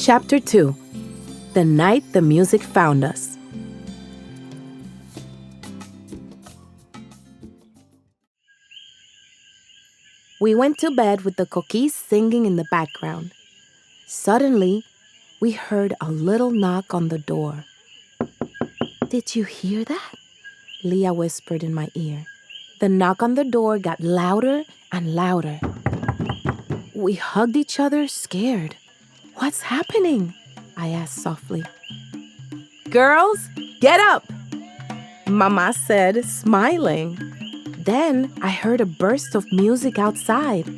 Chapter 2. The Night the Music Found Us. We went to bed with the coquis singing in the background. Suddenly, we heard a little knock on the door. "Did you hear that?" Leah whispered in my ear. The knock on the door got louder and louder. We hugged each other, scared. "What's happening?" I asked softly. "Girls, get up!" Mama said, smiling. Then I heard a burst of music outside.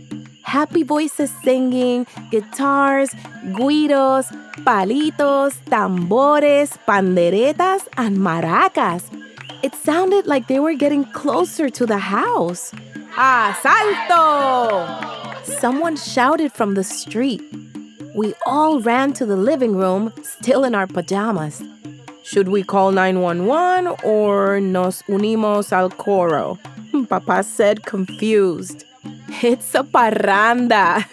Happy voices singing, guitars, güiros, palitos, tambores, panderetas, and maracas. It sounded like they were getting closer to the house. "Asalto!" Someone shouted from the street. We all ran to the living room, still in our pajamas. "Should we call 911 or nos unimos al coro?" Papa said, confused. "It's a parranda,"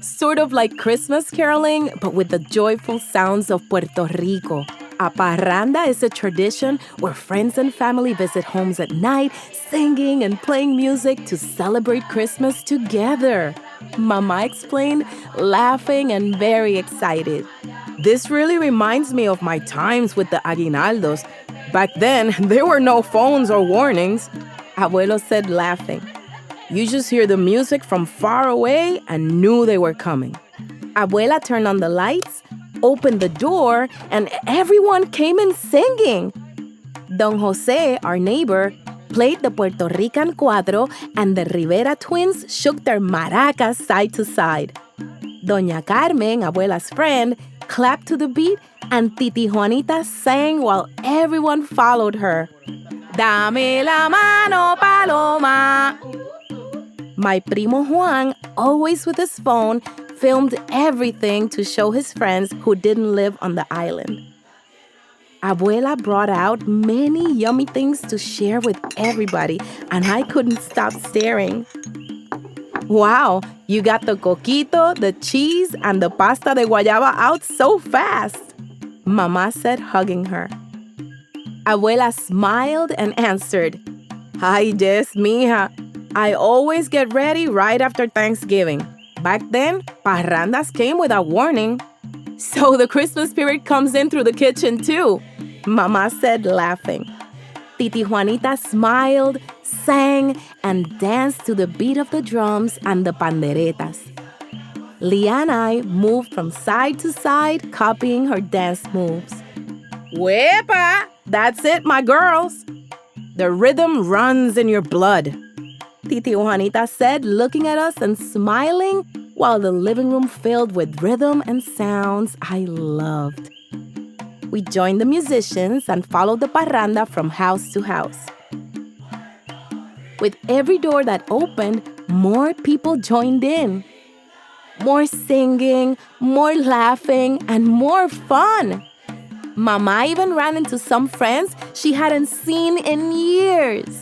sort of like Christmas caroling, but with the joyful sounds of Puerto Rico. A parranda is a tradition where friends and family visit homes at night, singing and playing music to celebrate Christmas together. Mama explained, laughing and very excited. "This really reminds me of my times with the aguinaldos. Back then, there were no phones or warnings," Abuelo said, laughing. "You just hear the music from far away and knew they were coming." Abuela turned on the lights, opened the door, and everyone came in singing. Don Jose, our neighbor, played the Puerto Rican cuadro, and the Rivera twins shook their maracas side to side. Doña Carmen, Abuela's friend, clapped to the beat, and Titi Juanita sang while everyone followed her. "Dame la mano, Paloma." My primo Juan, always with his phone, filmed everything to show his friends who didn't live on the island. Abuela brought out many yummy things to share with everybody, and I couldn't stop staring. "Wow, you got the coquito, the cheese, and the pasta de guayaba out so fast," Mama said, hugging her. Abuela smiled and answered, "Ay, yes, mija. I always get ready right after Thanksgiving. Back then, parrandas came without warning." "So the Christmas spirit comes in through the kitchen too," Mama said, laughing. Titi Juanita smiled, sang, and danced to the beat of the drums and the panderetas. Leah and I moved from side to side, copying her dance moves. "Wepa! That's it, my girls. The rhythm runs in your blood," Titi Juanita said, looking at us and smiling, while the living room filled with rhythm and sounds I loved. We joined the musicians and followed the parranda from house to house. With every door that opened, more people joined in. More singing, more laughing, and more fun. Mama even ran into some friends she hadn't seen in years.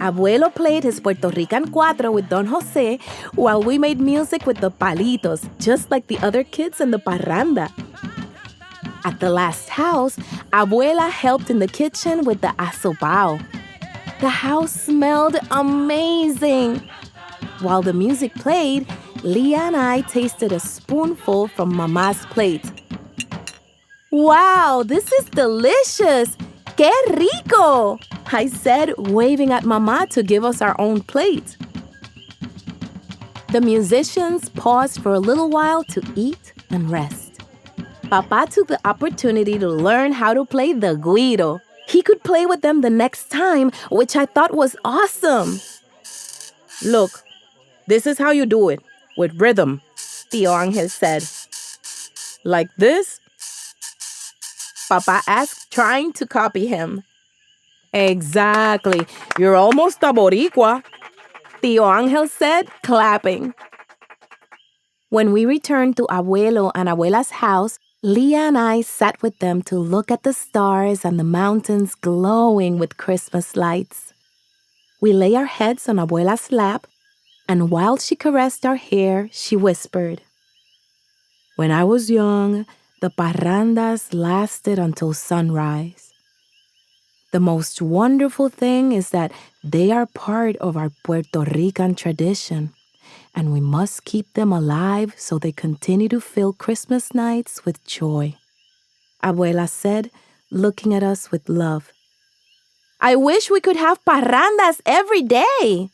Abuelo played his Puerto Rican cuatro with Don Jose while we made music with the palitos, just like the other kids in the parranda. At the last house, Abuela helped in the kitchen with the asopao. The house smelled amazing. While the music played, Leah and I tasted a spoonful from Mama's plate. "Wow, this is delicious! ¡Qué rico!" I said, waving at Mama to give us our own plate. The musicians paused for a little while to eat and rest. Papa took the opportunity to learn how to play the güiro. He could play with them the next time, which I thought was awesome. "Look, this is how you do it, with rhythm," Tío Ángel said. "Like this?" Papa asked, trying to copy him. "Exactly. You're almost a Boricua," Tío Ángel said, clapping. When we returned to Abuelo and Abuela's house, Leah and I sat with them to look at the stars and the mountains glowing with Christmas lights. We lay our heads on Abuela's lap, and while she caressed our hair, she whispered, When I was young, the parrandas lasted until sunrise. The most wonderful thing is that they are part of our Puerto Rican tradition, and we must keep them alive so they continue to fill Christmas nights with joy. Abuela said, looking at us with love. I wish we could have parrandas every day,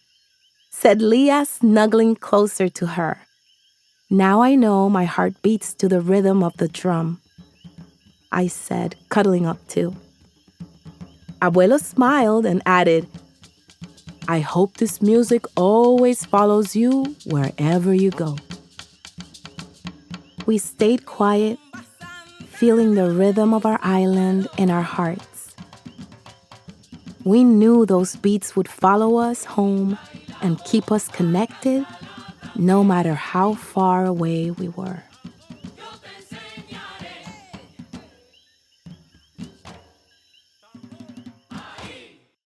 said Leah, snuggling closer to her. Now I know my heart beats to the rhythm of the drum, I said, cuddling up too. Abuelo smiled and added, I hope this music always follows you wherever you go. We stayed quiet, feeling the rhythm of our island in our hearts. We knew those beats would follow us home and keep us connected, no matter how far away we were.